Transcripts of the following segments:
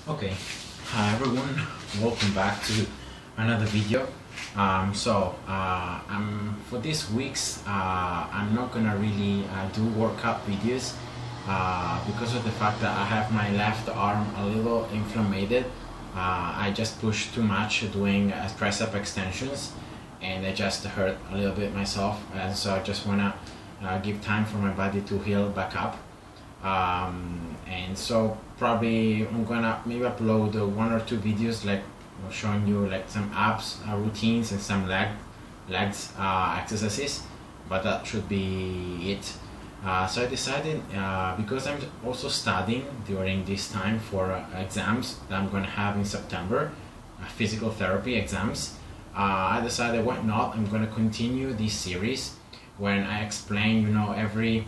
Okay, hi everyone, welcome back to another video. For this week's, I'm not gonna really do workout videos because of the fact that I have my left arm a little inflamed. I just pushed too much doing tricep extensions and I just hurt a little bit myself, and so I just wanna give time for my body to heal back up. And so probably I'm gonna maybe upload one or two videos like showing you like some abs routines and some legs exercises, but that should be it. So I decided, because I'm also studying during this time for exams that I'm gonna have in September, physical therapy exams. I decided, why not, I'm gonna continue this series when I explain, every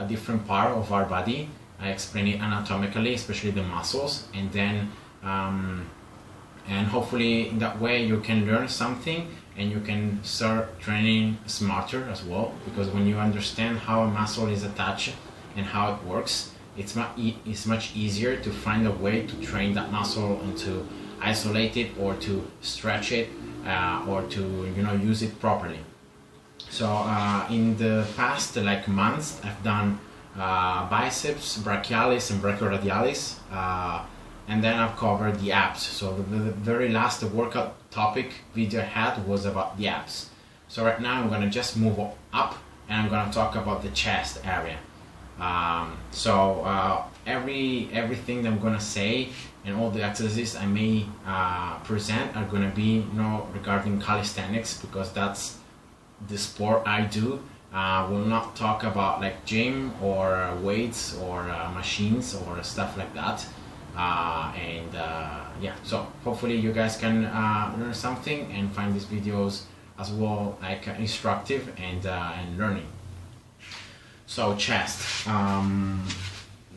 different part of our body. I explain it anatomically, especially the muscles, and then and hopefully in that way you can learn something and you can start training smarter as well, because when you understand how a muscle is attached and how it works, it's much easier to find a way to train that muscle and to isolate it or to stretch it or to use it properly. So in the past months, I've done biceps, brachialis and brachioradialis, and then I've covered the abs. So the very last workout topic video I had was about the abs. So right now I'm gonna just move up and I'm gonna talk about the chest area. Everything that I'm gonna say and all the exercises I may present are gonna be regarding calisthenics, because that's the sport I do. We'll not talk about like gym or weights or machines or stuff like that. Yeah, so hopefully you guys can learn something and find these videos as well like instructive and learning. So chest.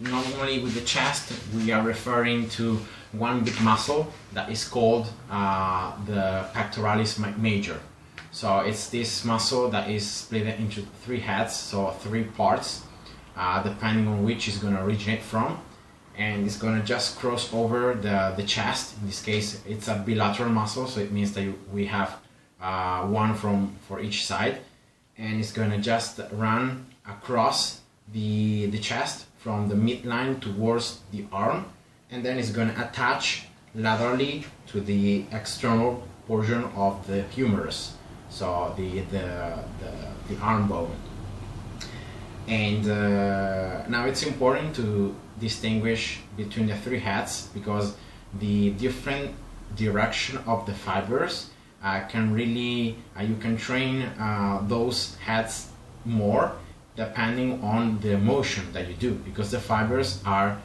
Normally with the chest we are referring to one big muscle that is called the pectoralis major. So it's this muscle that is split into three heads, so three parts, depending on which is going to originate from, and it's going to just cross over the chest. In this case it's a bilateral muscle, so it means that we have one for each side, and it's going to just run across the chest from the midline towards the arm, and then it's going to attach laterally to the external portion of the humerus, so the arm bone. And now it's important to distinguish between the three heads, because the different direction of the fibers can really you can train those heads more depending on the motion that you do, because the fibers are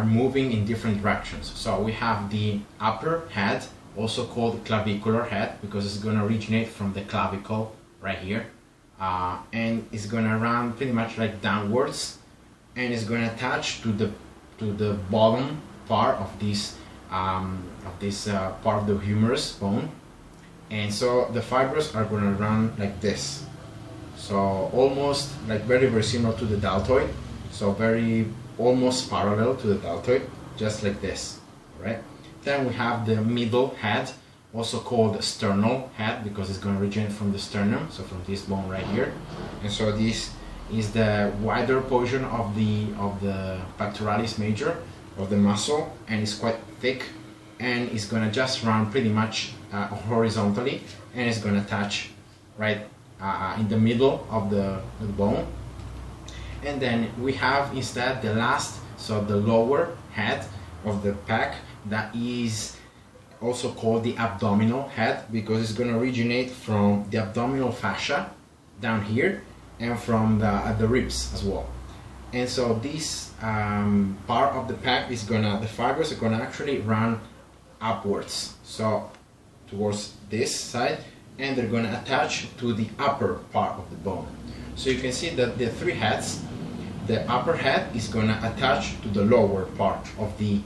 moving in different directions. So we have the upper head, also called clavicular head, because it's going to originate from the clavicle right here, and it's going to run pretty much like downwards, and it's going to attach to the bottom part of this part of the humerus bone, and so the fibers are going to run like this, so almost like very similar to the deltoid, so very almost parallel to the deltoid, just like this, right? Then we have the middle head, also called sternal head, because it's going to originate from the sternum, so from this bone right here. And so this is the wider portion of the pectoralis major, of the muscle, and it's quite thick, and it's going to just run pretty much horizontally, and it's going to touch right in the middle of the bone. And then we have instead the last, so the lower head of the pec, that is also called the abdominal head, because it's going to originate from the abdominal fascia down here and from the ribs as well. And so this part of the pec is the fibers are gonna actually run upwards, so towards this side, and they're gonna attach to the upper part of the bone. So you can see that the three heads, the upper head is gonna attach to the lower part of the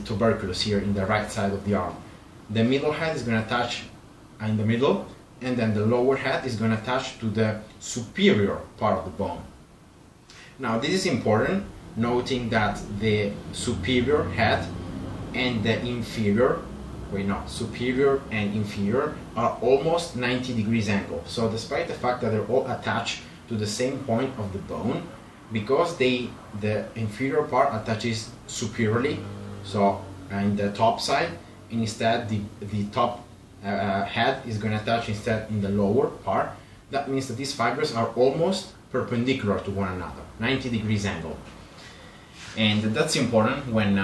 tuberculous here in the right side of the arm. The middle head is going to attach in the middle, and then the lower head is going to attach to the superior part of the bone. Now this is important noting that the superior head and the inferior, superior and inferior are almost 90 degrees angle. So despite the fact that they're all attached to the same point of the bone, because the inferior part attaches superiorly, so in the top side, and instead the top head is going to attach instead in the lower part. That means that these fibers are almost perpendicular to one another, 90 degrees angle. And that's important when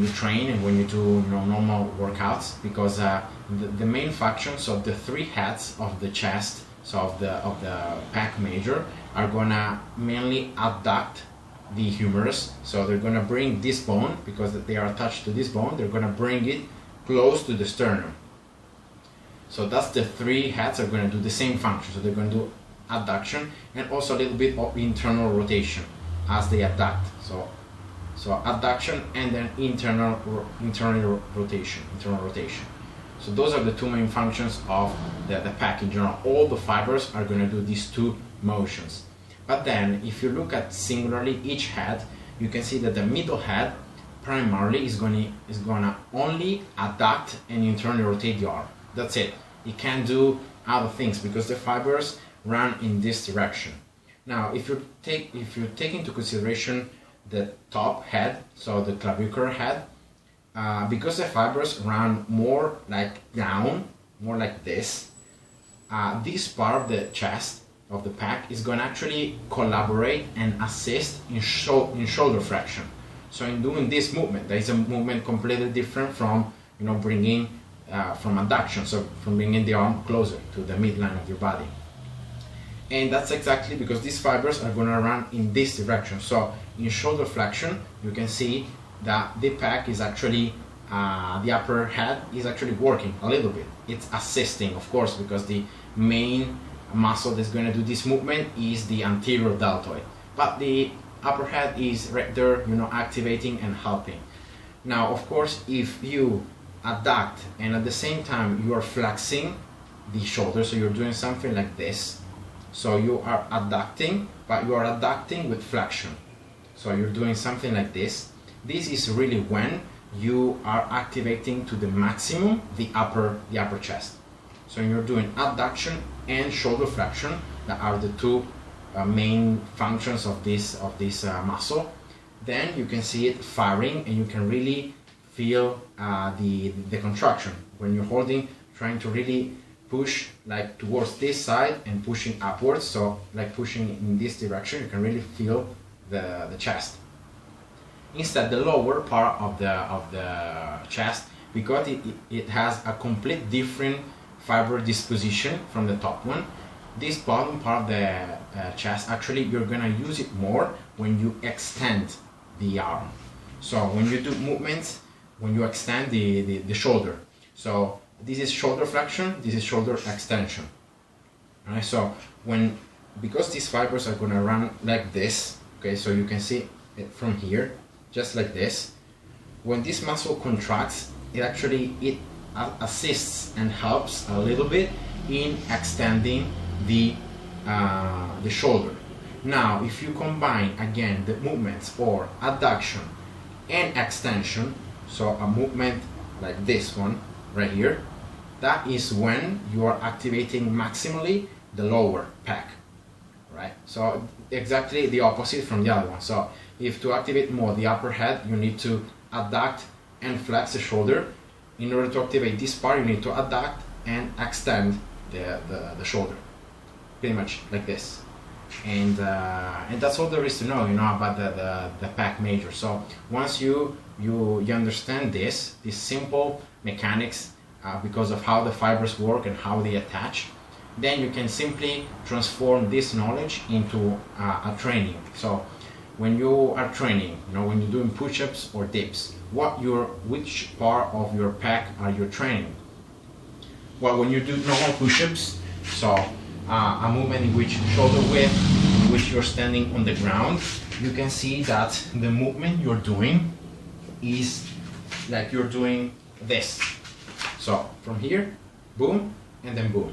you train and when you do normal workouts, because the main functions of the three heads of the chest, so of the pec major, are gonna mainly abduct the humerus. So they're gonna bring this bone, because they are attached to this bone, they're gonna bring it close to the sternum. So that's the three heads are gonna do the same function. So they're gonna do abduction and also a little bit of internal rotation as they abduct. So abduction and then internal rotation. So those are the two main functions of the pec in general. All the fibers are going to do these two motions. But then if you look at singularly each head, you can see that the middle head primarily is gonna only abduct and internally rotate the arm. That's it. It can't do other things because the fibers run in this direction. Now if you take into consideration the top head, so the clavicular head, because the fibers run more like down, more like this, this part of the chest of the pec is going to actually collaborate and assist in shoulder flexion. So in doing this movement, there is a movement completely different from bringing from adduction, so from bringing the arm closer to the midline of your body. And that's exactly because these fibers are going to run in this direction. So in shoulder flexion, you can see that the pec is actually, the upper head is actually working a little bit. It's assisting, of course, because the main muscle that's going to do this movement is the anterior deltoid. But the upper head is right there, activating and helping. Now, of course, if you adduct and at the same time you are flexing the shoulder, so you're doing something like this. So you are adducting, but you are adducting with flexion. So you're doing something like this. This is really when you are activating to the maximum the upper chest. So you're doing adduction and shoulder flexion, that are the two main functions of this muscle. Then you can see it firing, and you can really feel the contraction when you're holding, trying to really push like towards this side and pushing upwards. So like pushing in this direction, you can really feel the chest. Instead, the lower part of the chest, because it has a complete different fiber disposition from the top one, this bottom part of the chest, actually you're gonna use it more when you extend the arm. So when you do movements, when you extend the shoulder. So this is shoulder flexion, this is shoulder extension. All right, so because these fibers are gonna run like this, okay, so you can see it from here, just like this. When this muscle contracts, it assists and helps a little bit in extending the shoulder. Now, if you combine again the movements or adduction and extension, so a movement like this one right here, that is when you are activating maximally the lower pec, right? So exactly the opposite from the other one. So if to activate more the upper head, you need to adduct and flex the shoulder. In order to activate this part, you need to adduct and extend the shoulder, pretty much like this. And that's all there is to know, about the pec major. So once you understand these simple mechanics, because of how the fibers work and how they attach, then you can simply transform this knowledge into a training. So when you are training, when you're doing push-ups or dips, which part of your pec are you training? Well, when you do normal push-ups, so a movement in which shoulder width, in which you're standing on the ground, you can see that the movement you're doing is like you're doing this. So from here, boom, and then boom,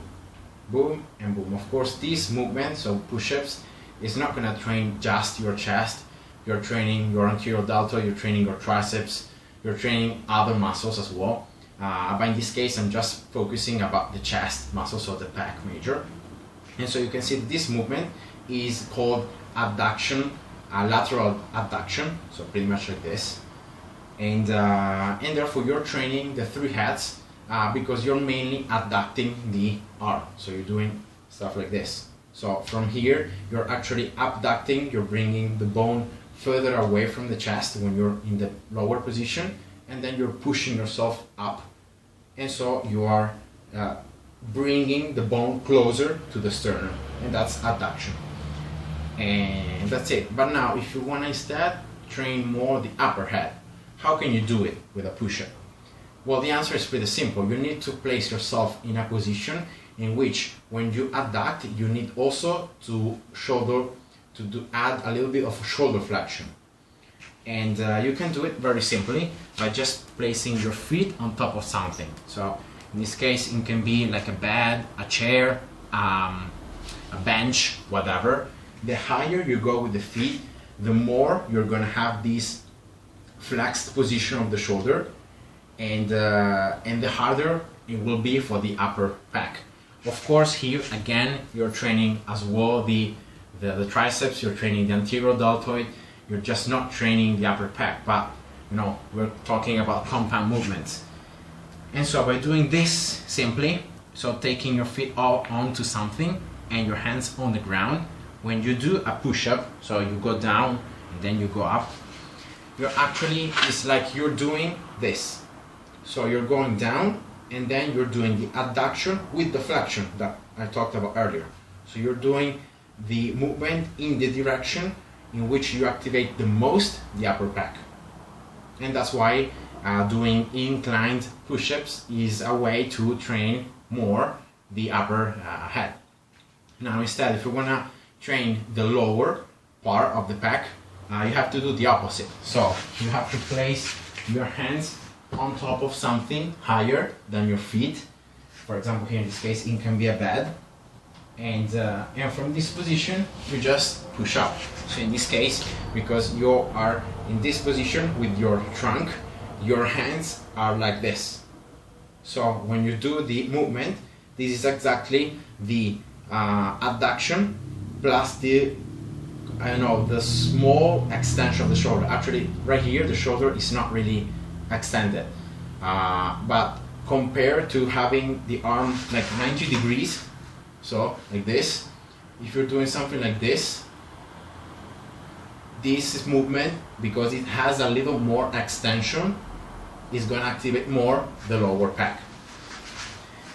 boom, and boom. Of course, this movement, so push-ups, is not going to train just your chest, you're training your anterior deltoid, you're training your triceps, you're training other muscles as well. But in this case, I'm just focusing about the chest muscles of the pec major. And so you can see this movement is called adduction, lateral adduction, so pretty much like this. And therefore you're training the three heads because you're mainly adducting the arm. So you're doing stuff like this. So from here, you're actually abducting, you're bringing the bone further away from the chest when you're in the lower position, and then you're pushing yourself up. And so you are bringing the bone closer to the sternum, and that's adduction. And that's it. But now, if you want to instead train more the upper head, how can you do it with a push-up? Well, the answer is pretty simple. You need to place yourself in a position in which, when you adduct, you need also to add a little bit of shoulder flexion. And you can do it very simply by just placing your feet on top of something. So in this case, it can be like a bed, a chair, a bench, whatever. The higher you go with the feet, the more you're going to have this flexed position of the shoulder, and the harder it will be for the upper pec. Of course, here again, you're training as well the triceps, you're training the anterior deltoid, you're just not training the upper pec, but you know, we're talking about compound movements. And so by doing this simply, so taking your feet all onto something and your hands on the ground, when you do a push-up, so you go down and then you go up, you're actually, it's like you're doing this. So you're going down and then you're doing the adduction with the flexion that I talked about earlier. So you're doing the movement in the direction in which you activate the most the upper pec. And that's why doing inclined push-ups is a way to train more the upper head. Now instead, if you want to train the lower part of the pec, you have to do the opposite. So you have to place your hands on top of something higher than your feet. For example, here in this case, it can be a bed. And from this position, you just push up. So in this case, because you are in this position with your trunk, your hands are like this. So when you do the movement, this is exactly the adduction plus the small extension of the shoulder. Actually, right here, the shoulder is not really extended. But compared to having the arm like 90 degrees, so like this, if you're doing something like this movement, because it has a little more extension, is going to activate more the lower pec.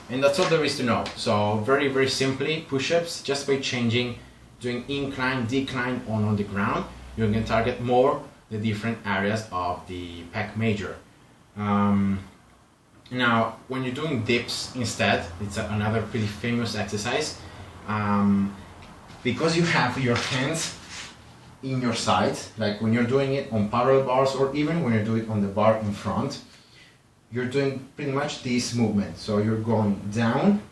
And that's all there is to know. So very, very simply, push-ups, just by doing incline, decline on the ground, you can target more the different areas of the pec major. Now, when you're doing dips instead, it's another pretty famous exercise. Because you have your hands in your sides, like when you're doing it on parallel bars or even when you're doing it on the bar in front, you're doing pretty much this movement. So you're going down,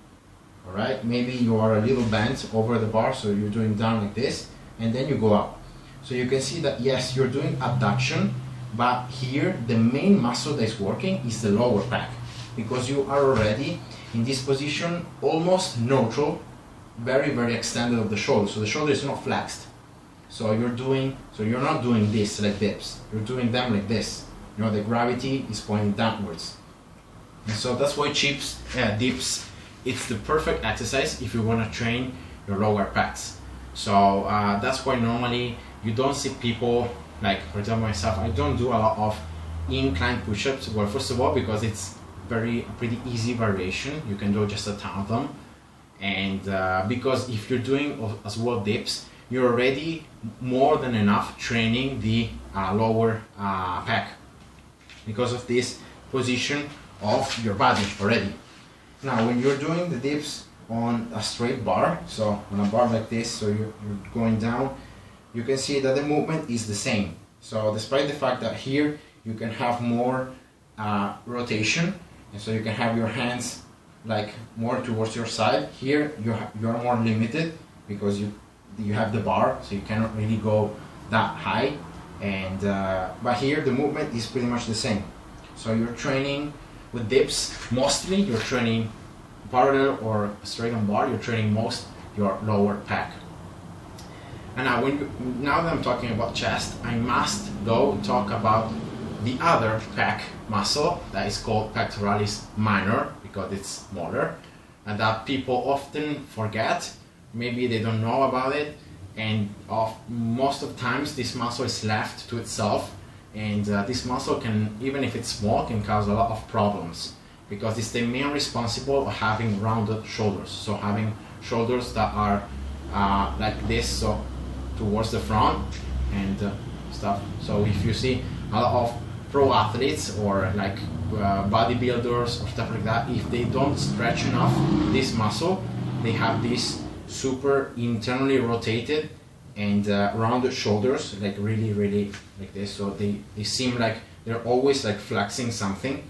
all right? Maybe you are a little bent over the bar, so you're doing down like this, and then you go up. So you can see that, yes, you're doing abduction, but here the main muscle that is working is the lower pec, because you are already in this position almost neutral, very, very extended of the shoulder. So the shoulder is not flexed. So you're not doing this like dips, you're doing them like this. You know, the gravity is pointing downwards. And so that's why dips, it's the perfect exercise if you want to train your lower pecs. So that's why normally you don't see people, like for example myself, I don't do a lot of incline push-ups. Well, first of all, because it's pretty easy variation, you can do just a ton of them. And because if you're doing as well dips, you're already more than enough training the lower pec, because of this position of your body already. Now when you're doing the dips on a straight bar, so on a bar like this, so you're going down, you can see that the movement is the same. So despite the fact that here you can have more rotation, and so you can have your hands like more towards your side, here you're more limited because you have the bar, so you cannot really go that high. And but here the movement is pretty much the same. So you're training with dips, mostly you're training parallel or straight on bar, you're training most your lower pec. And now that I'm talking about chest, I must go talk about the other pec muscle that is called pectoralis minor, because it's smaller, and that people often forget. Maybe they don't know about it, and most of the times this muscle is left to itself, and this muscle can, even if it's small, can cause a lot of problems, because it's the main responsible for having rounded shoulders. So having shoulders that are like this, so towards the front and stuff. So if you see a lot of pro athletes or like bodybuilders or stuff like that, if they don't stretch enough this muscle, they have this super internally rotated and rounded shoulders, like really like this. So they seem like they're always like flexing something,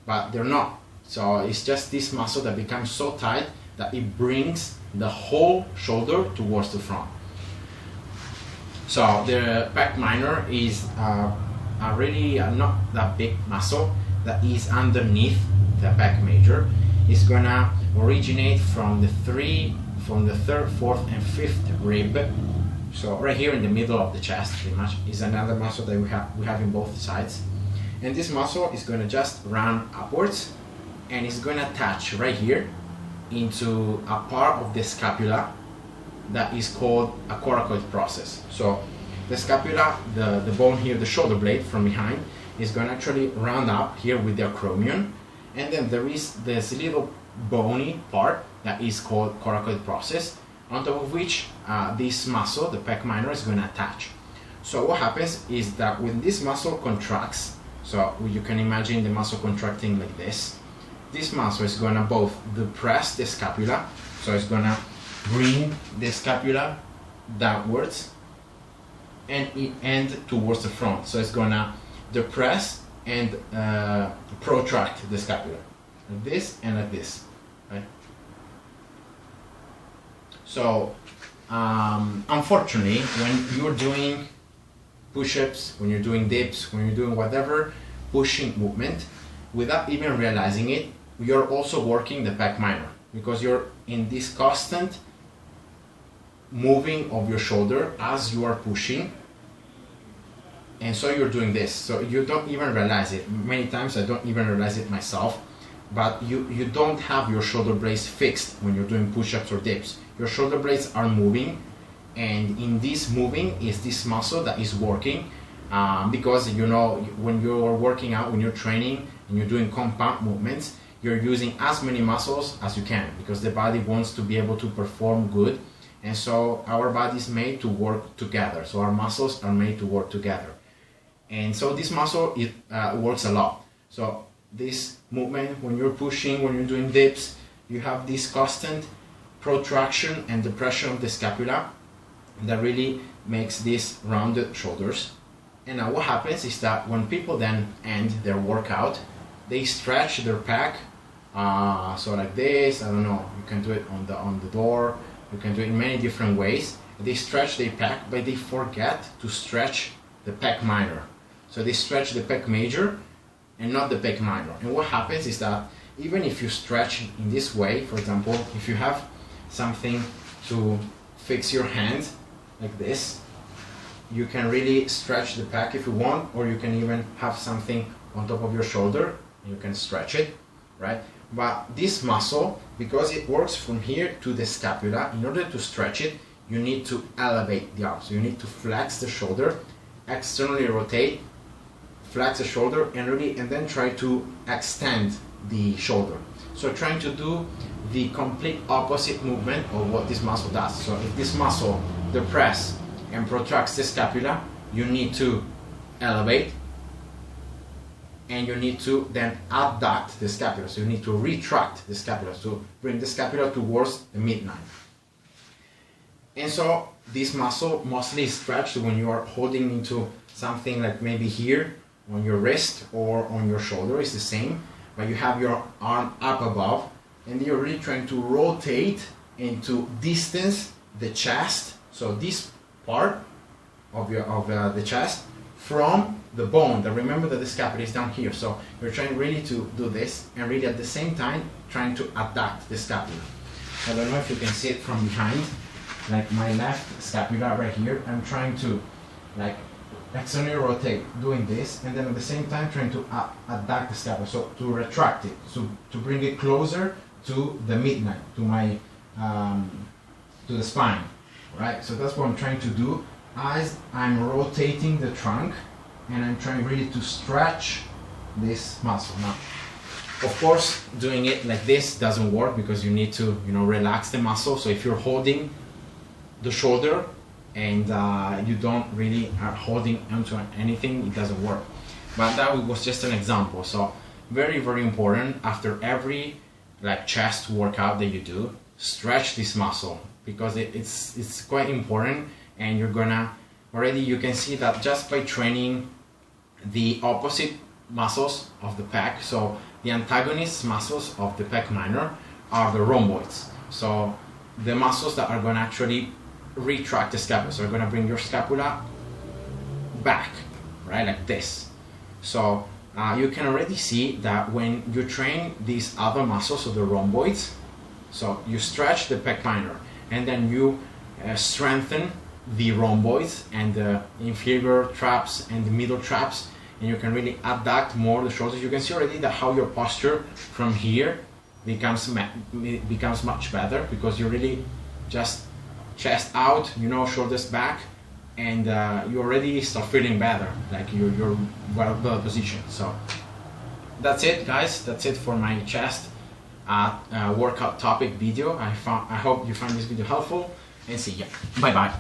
but they're not. So it's just this muscle that becomes so tight that it brings the whole shoulder towards the front. So the pec minor is a really not that big muscle that is underneath the pec major. It's gonna originate from the third, fourth, and fifth rib. So right here in the middle of the chest, pretty much, is another muscle that we have in both sides. And this muscle is gonna just run upwards, and it's gonna attach right here into a part of the scapula that is called a coracoid process. So the scapula, the bone here, the shoulder blade from behind, is going to actually round up here with the acromion, and then there is this little bony part that is called coracoid process, on top of which this muscle, the pec minor, is going to attach. So what happens is that when this muscle contracts, so you can imagine the muscle contracting like this muscle is going to both depress the scapula, so it's going to bring the scapula downwards and towards the front. So it's gonna depress and protract the scapula, like this and like this, right? So unfortunately, when you're doing push-ups, when you're doing dips, when you're doing whatever pushing movement, without even realizing it, you're also working the pec minor, because you're in this constant moving of your shoulder as you are pushing, and so you're doing this, so you don't even realize it. Many times I don't even realize it myself, but you don't have your shoulder blades fixed when you're doing push-ups or dips. Your shoulder blades are moving, and in this moving is this muscle that is working, because you know, when you're working out, when you're training and you're doing compound movements, you're using as many muscles as you can, because the body wants to be able to perform good. And so our body is made to work together. So our muscles are made to work together. And so this muscle, it works a lot. So this movement, when you're pushing, when you're doing dips, you have this constant protraction and depression of the scapula that really makes these rounded shoulders. And now what happens is that when people then end their workout, they stretch their pec, so like this, I don't know, you can do it on the door, you can do it in many different ways. They stretch their pec, but they forget to stretch the pec minor. So they stretch the pec major and not the pec minor. And what happens is that even if you stretch in this way, for example, if you have something to fix your hand like this, you can really stretch the pec if you want, or you can even have something on top of your shoulder, you can stretch it, right? But this muscle, because it works from here to the scapula, in order to stretch it, you need to elevate the arm. So you need to flex the shoulder, externally rotate, flex the shoulder, and then try to extend the shoulder. So trying to do the complete opposite movement of what this muscle does. So if this muscle depresses and protracts the scapula, you need to elevate, and you need to then abduct the scapula. So you need to retract the scapula, to bring the scapula towards the midline. And so this muscle mostly is stretched when you are holding into something like maybe here on your wrist or on your shoulder. It's the same, but you have your arm up above, and you're really trying to rotate and to distance the chest. So this part of the chest from the bone. That remember that the scapula is down here, so you're trying really to do this and really at the same time trying to adduct the scapula. I don't know if you can see it from behind, like my left scapula right here. I'm trying to like externally rotate, doing this, and then at the same time trying to adduct the scapula, so to retract it, so to bring it closer to the midline, to my to the spine, right? So that's what I'm trying to do as I'm rotating the trunk, and I'm trying really to stretch this muscle. Now, of course, doing it like this doesn't work because you need to, you know, relax the muscle. So if you're holding the shoulder and you don't really are holding onto anything, it doesn't work. But that was just an example. So very, very important after every like chest workout that you do, stretch this muscle because it's quite important, and you're gonna already, you can see that just by training the opposite muscles of the pec. So the antagonist muscles of the pec minor are the rhomboids. So the muscles that are going to actually retract the scapula. So you're going to bring your scapula back, right, like this. So you can already see that when you train these other muscles of the rhomboids, so you stretch the pec minor and then you strengthen the rhomboids and the inferior traps and the middle traps, and you can really adduct more the shoulders. You can see already that how your posture from here becomes much better because you really just chest out, you know, shoulders back, and you already start feeling better, like you're well positioned. So that's it, guys. That's it for my chest workout topic video. I hope you find this video helpful, and see ya. Bye bye.